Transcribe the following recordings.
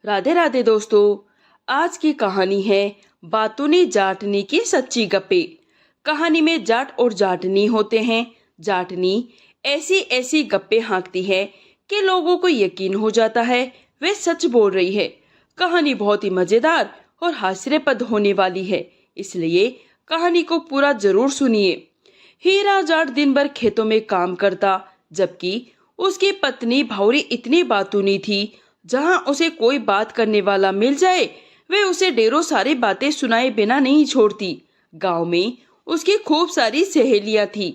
राधे राधे दोस्तों। आज की कहानी है बातूनी जाटनी की सच्ची गप्पे। कहानी में जाट और जाटनी होते हैं। जाटनी ऐसी ऐसी गप्पे हाँकती है कि लोगों को यकीन हो जाता है वे सच बोल रही है। कहानी बहुत ही मजेदार और हास्यपद होने वाली है, इसलिए कहानी को पूरा जरूर सुनिए। हीरा जाट दिन भर खेतों में काम करता, जबकि उसकी पत्नी भावरी इतनी बातूनी थी। जहां उसे कोई बात करने वाला मिल जाए वे उसे ढेरों सारी बातें सुनाए बिना नहीं छोड़ती। गांव में उसकी खूब सारी सहेलियां थी।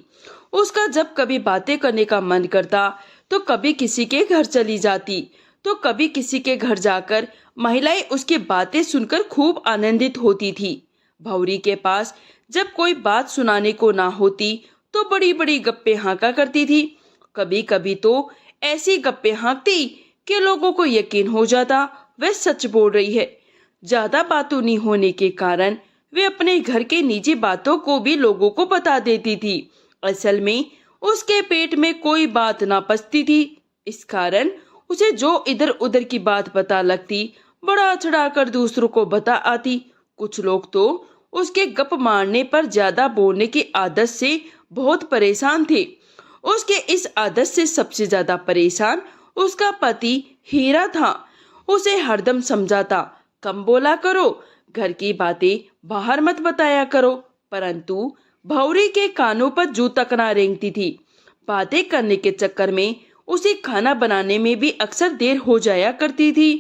उसका जब कभी बातें करने का मन करता तो कभी किसी के घर चली जाती, तो कभी किसी के घर जाकर महिलाएं उसकी बातें सुनकर खूब आनंदित होती थी। भौरी के पास जब कोई बात सुनाने को ना होती तो बड़ी बड़ी गप्पे हाँका करती थी। कभी कभी तो ऐसी गप्पे हाँकती कि लोगों को यकीन हो जाता वह सच बोल रही है। ज्यादा बातूनी होने के कारण वे अपने घर के निजी बातों को भी लोगों को बता देती थी। असल में उसके पेट में कोई बात ना पचती थी। इस कारण उसे जो इधर उधर की बात पता लगती बड़ा चढ़ाकर दूसरों को बता आती। कुछ लोग तो उसके गप मारने पर ज्यादा बोलने की आदत से बहुत परेशान थे। उसके इस आदत से सबसे ज्यादा परेशान उसका पति हीरा था। उसे हरदम समझाता, कम बोला करो, घर की बातें बाहर मत बताया करो, परंतु भौरी के कानों पर जू तक ना रेंगती थी। बातें करने के चक्कर में उसे खाना बनाने में भी अक्सर देर हो जाया करती थी।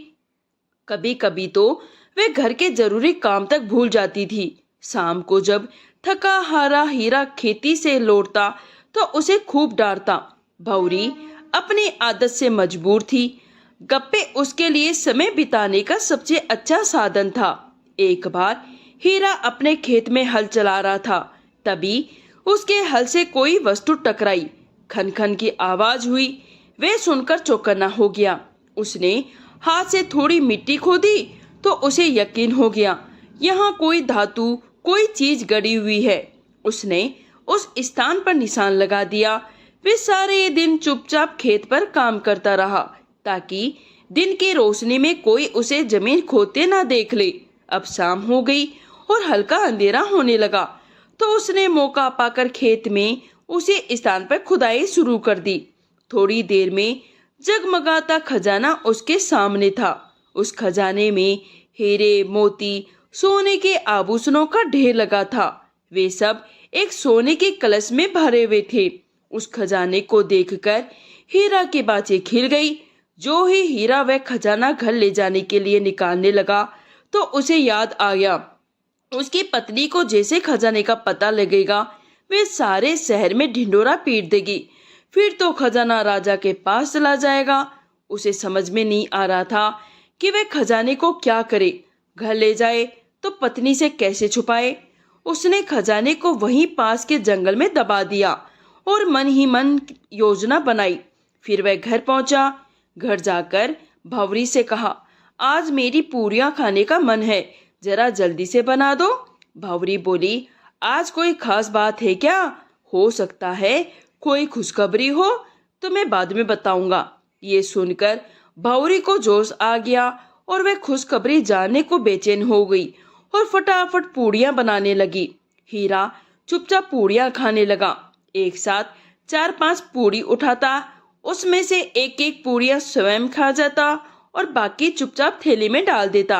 कभी कभी तो वे घर के जरूरी काम तक भूल जाती थी। शाम को जब थका हारा हीरा खेती से लौटता तो उसे खूब डांटता। भौरी अपनी आदत से मजबूर थी। गप्पे उसके लिए समय बिताने का सबसे अच्छा साधन था। एक बार हीरा अपने खेत में हल चला रहा था, तभी उसके हल से कोई वस्तु टकराई। खन खन की आवाज हुई। वे सुनकर चौकन्ना हो गया। उसने हाथ से थोड़ी मिट्टी खोदी तो उसे यकीन हो गया यहाँ कोई धातु, कोई चीज गड़ी हुई है। उसने उस स्थान पर निशान लगा दिया। वे सारे दिन चुपचाप खेत पर काम करता रहा ताकि दिन की रोशनी में कोई उसे जमीन खोदते ना देख ले। अब शाम हो गई और हल्का अंधेरा होने लगा, तो उसने मौका पाकर खेत में उसी स्थान पर खुदाई शुरू कर दी। थोड़ी देर में जगमगाता खजाना उसके सामने था। उस खजाने में हीरे, मोती, सोने के आभूषणों का ढेर लगा था। वे सब एक सोने के कलश में भरे हुए थे। उस खजाने को देखकर हीरा की बातें खिल गई। जो ही हीरा वह खजाना घर ले जाने के लिए निकालने लगा तो उसे याद आ गया, उसकी पत्नी को जैसे खजाने का पता लगेगा वे सारे शहर में ढिंडोरा पीट देगी। फिर तो खजाना राजा के पास चला जाएगा। उसे समझ में नहीं आ रहा था कि वह खजाने को क्या करे। घर ले जाए तो पत्नी से कैसे छुपाए। उसने खजाने को वहीं पास के जंगल में दबा दिया और मन ही मन योजना बनाई। फिर वह घर पहुंचा। घर जाकर भंवरी से कहा, आज मेरी पूरियां खाने का मन है, जरा जल्दी से बना दो। भंवरी बोली, आज कोई खास बात है क्या? हो सकता है कोई खुशखबरी हो, तो मैं बाद में बताऊंगा। ये सुनकर भंवरी को जोश आ गया और वह खुशखबरी जानने को बेचैन हो गई और फटाफट पूड़ियां बनाने लगी। हीरा चुपचाप पूड़ियां खाने लगा। एक साथ 4-5 पूड़ी उठाता, उसमें से एक एक पूड़ियां स्वयं खा जाता और बाकी चुपचाप थैली में डाल देता।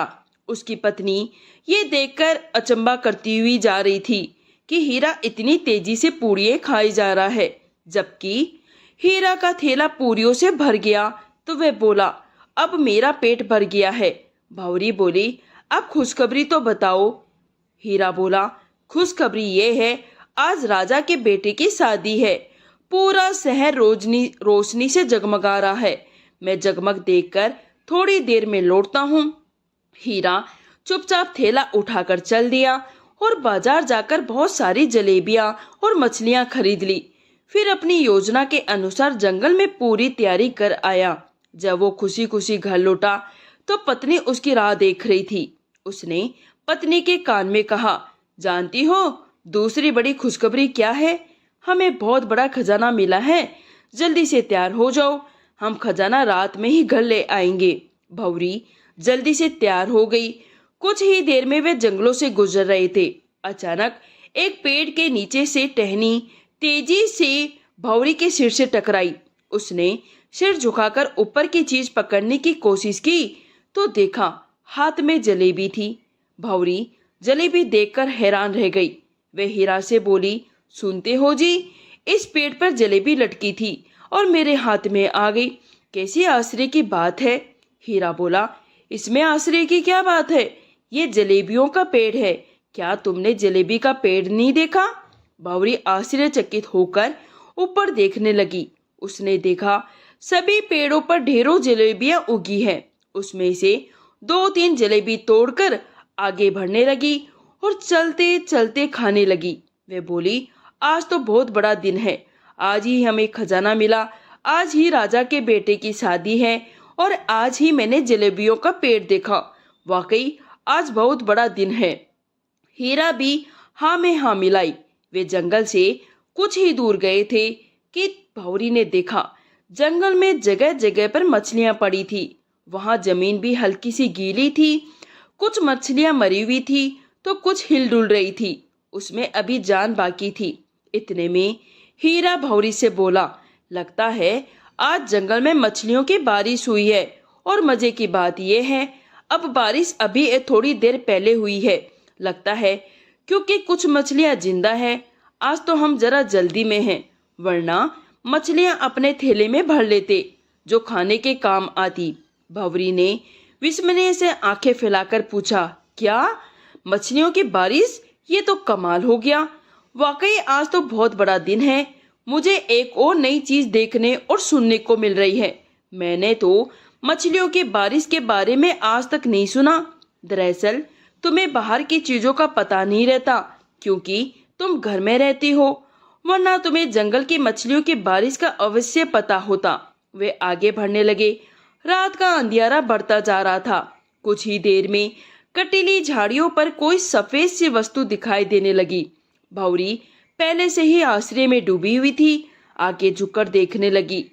उसकी पत्नी ये देखकर अचंभा करती हुई जा रही थी कि हीरा इतनी तेजी से पूड़ियां खाई जा रहा है, जबकि हीरा का थैला पूड़ियों से भर गया। तो वह बोला, अब मेरा पेट भर गया है। भौरी बोली, अब खुशखबरी तो बताओ। हीरा बोला, खुशखबरी ये है, आज राजा के बेटे की शादी है। पूरा शहर रोशनी से जगमगा रहा है। मैं जगमग देखकर थोड़ी देर में लौटता हूँ। हीरा चुपचाप थैला उठाकर चल दिया और बाजार जाकर बहुत सारी जलेबियां और मछलियां खरीद ली। फिर अपनी योजना के अनुसार जंगल में पूरी तैयारी कर आया। जब वो खुशी खुशी घर लौटा तो पत्नी उसकी राह देख रही थी। उसने पत्नी के कान में कहा, जानती हो दूसरी बड़ी खुशखबरी क्या है? हमें बहुत बड़ा खजाना मिला है। जल्दी से तैयार हो जाओ, हम खजाना रात में ही घर ले आएंगे। भौरी जल्दी से तैयार हो गई। कुछ ही देर में वे जंगलों से गुजर रहे थे। अचानक एक पेड़ के नीचे से टहनी तेजी से भौरी के सिर से टकराई। उसने सिर झुकाकर ऊपर की चीज पकड़ने की कोशिश की तो देखा हाथ में जलेबी थी। भौरी जलेबी देखकर हैरान रह गई। वे हीरा से बोली, सुनते हो जी, इस पेड़ पर जलेबी लटकी थी और मेरे हाथ में आ गई। कैसी आश्चर्य की बात है। हीरा बोला, इसमें आश्चर्य की क्या बात है, ये जलेबियों का पेड़ है। क्या तुमने जलेबी का पेड़ नहीं देखा? भौरी आश्चर्यचकित होकर ऊपर देखने लगी। उसने देखा सभी पेड़ों पर ढेरों जलेबियां उगी है। उसमें से 2-3 जलेबी तोड़कर आगे बढ़ने लगी और चलते चलते खाने लगी। वे बोली, आज तो बहुत बड़ा दिन है, आज ही हमें खजाना मिला, आज ही राजा के बेटे की शादी है और आज ही मैंने जलेबियों का पेड़ देखा। वाकई आज बहुत बड़ा दिन है। हीरा भी हाँ में हाँ मिलाई। वे जंगल से कुछ ही दूर गए थे कि भौरी ने देखा जंगल में जगह जगह पर मछलियां पड़ी थी। वहां जमीन भी हल्की सी गीली थी। कुछ मछलियां मरी हुई थी तो कुछ हिलडुल रही थी। उसमें अभी जान बाकी थी। इतने में हीरा भौरी से बोला, लगता है आज जंगल में मछलियों की बारिश हुई है। और मजे की बात यह है, अब बारिश अभी थोड़ी देर पहले हुई है। लगता है क्योंकि कुछ मछलियां जिंदा है। आज तो हम जरा जल्दी में हैं, वरना मछलियां अपने थैले में भर लेते जो खाने के काम आती। भंवरी ने विस्मय से आंखें फैलाकर पूछा, क्या मछलियों की बारिश? ये तो कमाल हो गया। वाकई आज तो बहुत बड़ा दिन है। मुझे एक और नई चीज देखने और सुनने को मिल रही है। मैंने तो मछलियों की बारिश के बारे में आज तक नहीं सुना। दरअसल तुम्हें बाहर की चीजों का पता नहीं रहता क्योंकि तुम घर में रहती हो, वरना तुम्हें जंगल की मछलियों की बारिश का अवश्य पता होता। वे आगे बढ़ने लगे। रात का अंधियारा बढ़ता जा रहा था। कुछ ही देर में कटीली झाड़ियों पर कोई सफेद सी वस्तु दिखाई देने लगी। भौरी पहले से ही आश्चर्य में डूबी हुई थी। आगे झुककर देखने लगी।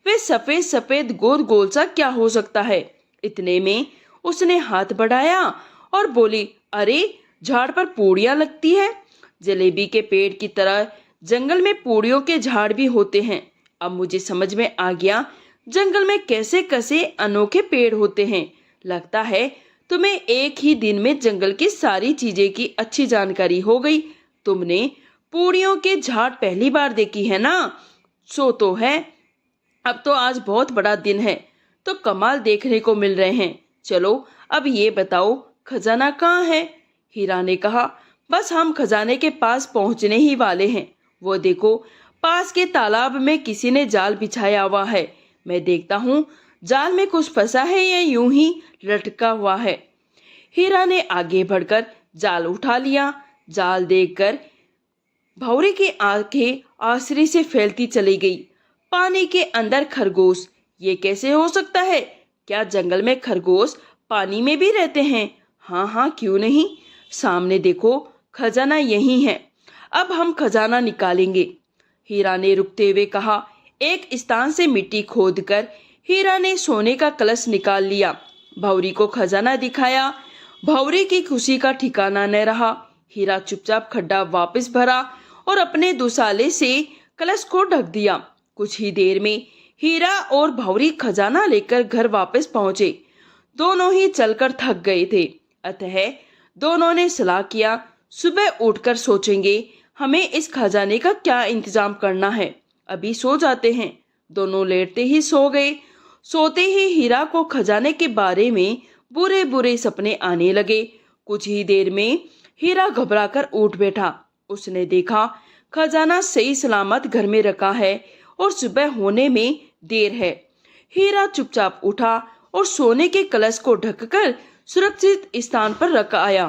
वे सफेद सफेद गोल गोल सा क्या हो सकता है। इतने में उसने हाथ बढ़ाया और बोली, अरे झाड़ पर पूड़ियां लगती है। जलेबी के पेड़ की तरह जंगल में पूड़ियों के झाड़ भी होते हैं। अब मुझे समझ में आ गया जंगल में कैसे कैसे अनोखे पेड़ होते हैं। लगता है तुम्हें एक ही दिन में जंगल की सारी चीजें की अच्छी जानकारी हो गई। तुमने पूड़ियों के झाड़ पहली बार देखी है ना? सो तो है। अब तो आज बहुत बड़ा दिन है तो कमाल देखने को मिल रहे हैं। चलो अब ये बताओ खजाना कहाँ है? हीरा ने कहा, बस हम खजाने के पास पहुंचने ही वाले हैं। वो देखो पास के तालाब में किसी ने जाल बिछाया हुआ है। मैं देखता हूँ जाल में कुछ फंसा है या यूं ही लटका हुआ है। हीरा ने आगे बढ़कर जाल उठा लिया। जाल देखकर भौरे की आंखें आश्चर्य से फैलती चली गई। पानी के अंदर खरगोश, ये कैसे हो सकता है? क्या जंगल में खरगोश पानी में भी रहते हैं? हाँ हाँ, क्यों नहीं। सामने देखो खजाना यही है। अब हम खजाना निकालेंगे। हीरा ने रुकते हुए कहा। एक स्थान से मिट्टी खोदकर हीरा ने सोने का कलश निकाल लिया। भौरी को खजाना दिखाया। भौरी की खुशी का ठिकाना न रहा। हीरा चुपचाप खड्डा वापस भरा और अपने दुसाले से कलश को ढक दिया। कुछ ही देर में हीरा और भौरी खजाना लेकर घर वापस पहुंचे। दोनों ही चलकर थक गए थे, अतः दोनों ने सलाह किया, सुबह उठकर सोचेंगे हमें इस खजाने का क्या इंतजाम करना है। अभी सो जाते हैं। दोनों लेटते ही सो गए। सोते ही हीरा को खजाने के बारे में बुरे बुरे सपने आने लगे। कुछ ही देर में हीरा घबराकर उठ बैठा। उसने देखा खजाना सही सलामत घर में रखा है और सुबह होने में देर है। हीरा चुपचाप उठा और सोने के कलश को ढककर सुरक्षित स्थान पर रख आया।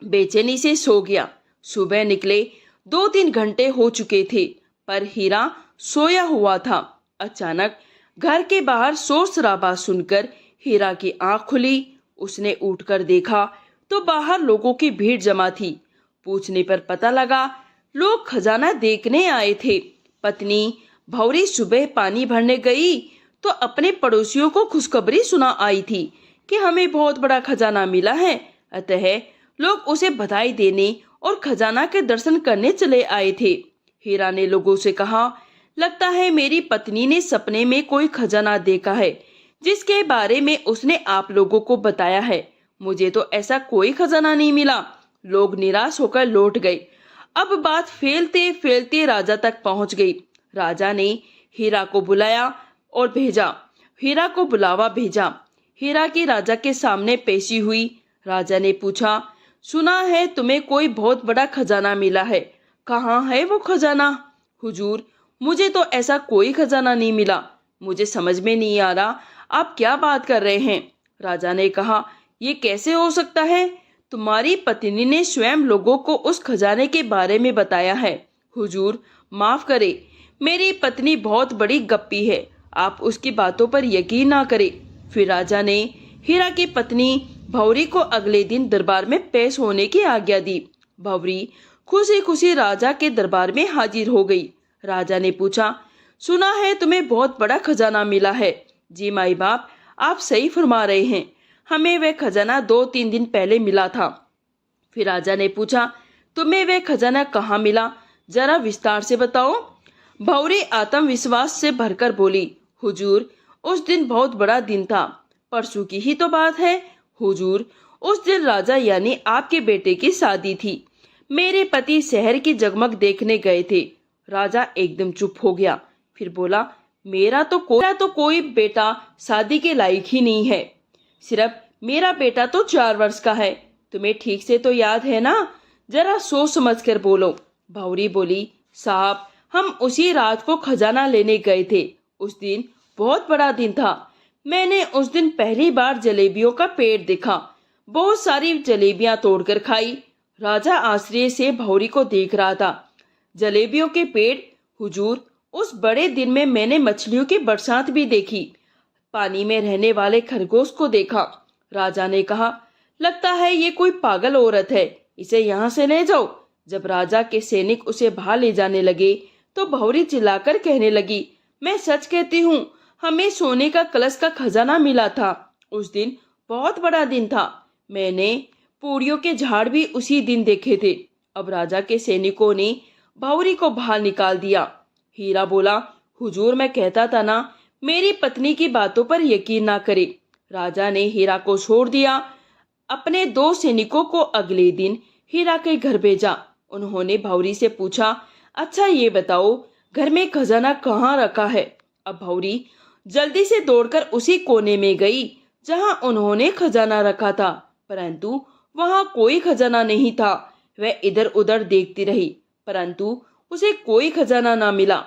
बेचैनी से सो गया। सुबह निकले 2-3 घंटे हो चुके थे पर हीरा सोया हुआ था। अचानक घर के बाहर शोर शराबा सुनकर हीरा की आंख खुली। उसने उठकर देखा तो बाहर लोगों की भीड़ जमा थी। पूछने पर पता लगा लोग खजाना देखने आए थे। पत्नी भौरी सुबह पानी भरने गई तो अपने पड़ोसियों को खुशखबरी सुना आई थी कि हमें बहुत बड़ा खजाना मिला है। अतः लोग उसे बधाई देने और खजाना के दर्शन करने चले आए थे। हीरा ने लोगों से कहा, लगता है मेरी पत्नी ने सपने में कोई खजाना देखा है जिसके बारे में उसने आप लोगों को बताया है। मुझे तो ऐसा कोई खजाना नहीं मिला। लोग निराश होकर लौट गए। अब बात फैलते फैलते राजा तक पहुंच गई। राजा ने हीरा को बुलाया और भेजा। हीरा को बुलावा भेजा। हीरा की राजा के सामने पेशी हुई। राजा ने पूछा, सुना है तुम्हें कोई बहुत बड़ा खजाना मिला है, कहाँ है वो खजाना? हुजूर, मुझे तो ऐसा कोई खजाना नहीं मिला। मुझे समझ में नहीं आ रहा आप क्या बात कर रहे हैं। राजा ने कहा, ये कैसे हो सकता है? तुम्हारी पत्नी ने स्वयं लोगों को उस खजाने के बारे में बताया है। हुजूर, माफ करे, मेरी पत्नी बहुत बड़ी गप्पी है। आप उसकी बातों पर यकीन ना करें। फिर राजा ने हीरा की पत्नी भौरी को अगले दिन दरबार में पेश होने की आज्ञा दी। भौरी खुशी खुशी राजा के दरबार में हाजिर हो गई। राजा ने पूछा, सुना है तुम्हें बहुत बड़ा खजाना मिला है। जी माई बाप, आप सही फरमा रहे हैं। हमें वह खजाना 2-3 दिन पहले मिला था। फिर राजा ने पूछा, तुम्हें वह खजाना कहाँ मिला, जरा विस्तार से बताओ। भौरी आत्मविश्वास से भरकर बोली, हुजूर, उस दिन बहुत बड़ा दिन था। परसों की ही तो बात है। हुजूर, उस दिन राजा यानी आपके बेटे की शादी थी। मेरे पति शहर की जगमग देखने गए थे। राजा एकदम चुप हो गया। फिर बोला, मेरा तो कोई बेटा शादी के लायक ही नहीं है। सिर्फ मेरा बेटा तो 4 वर्ष का है। तुम्हें ठीक से तो याद है ना? जरा सोच समझ कर बोलो। भौरी बोली, साहब, हम उसी रात को खजाना लेने गए थे। उस दिन बहुत बड़ा दिन था। मैंने उस दिन पहली बार जलेबियों का पेड़ देखा। बहुत सारी जलेबियां तोड़कर खाई। राजा आश्चर्य से भौरी को देख रहा था। जलेबियों के पेड़? हुजूर, उस बड़े दिन में मैंने मछलियों की बरसात भी देखी। पानी में रहने वाले खरगोश को देखा। राजा ने कहा, लगता है ये कोई पागल औरत है, इसे यहाँ से ले जाओ। जब राजा के सैनिक उसे बाहर ले जाने लगे तो भौरी चिल्लाकर कहने लगी, मैं सच कहती हूँ, हमें सोने का कलश का खजाना मिला था। उस दिन बहुत बड़ा दिन था। मैंने पूरियों के झाड़ भी उसी दिन देखे थे। अब राजा के सैनिकों ने भौरी को बाहर निकाल दिया। हीरा बोला, हुजूर, मैं कहता था ना, मेरी पत्नी की बातों पर यकीन ना करे। राजा ने हीरा को छोड़ दिया। अपने 2 सैनिकों को अगले दिन हीरा के घर भेजा। उन्होंने भौरी से पूछा, अच्छा ये बताओ, घर में खजाना कहाँ रखा है? अब भौरी जल्दी से दौड़कर उसी कोने में गई जहां उन्होंने खजाना रखा था, परंतु वहां कोई खजाना नहीं था। वह इधर उधर देखती रही, परंतु उसे कोई खजाना ना मिला।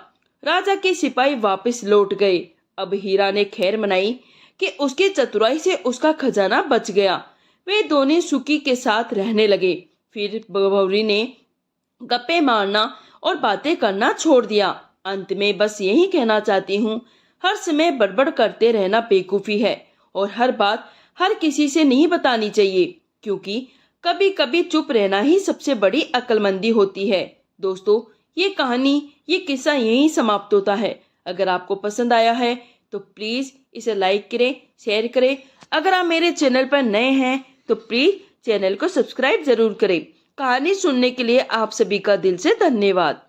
राजा के सिपाही वापस लौट गए। अब हीरा ने खैर मनाई कि उसकी चतुराई से उसका खजाना बच गया। वे दोनों सुखी के साथ रहने लगे। फिर भौरी ने गप्पे मारना और बातें करना छोड़ दिया। अंत में बस यही कहना चाहती हूँ, हर समय बड़बड़ करते रहना बेवकूफी है और हर बात हर किसी से नहीं बतानी चाहिए, क्योंकि कभी कभी चुप रहना ही सबसे बड़ी अक्लमंदी होती है। दोस्तों, ये कहानी, ये किस्सा यहीं समाप्त होता है। अगर आपको पसंद आया है तो प्लीज इसे लाइक करें, शेयर करें। अगर आप मेरे चैनल पर नए हैं तो प्लीज चैनल को सब्सक्राइब जरूर करें। कहानी सुनने के लिए आप सभी का दिल से धन्यवाद।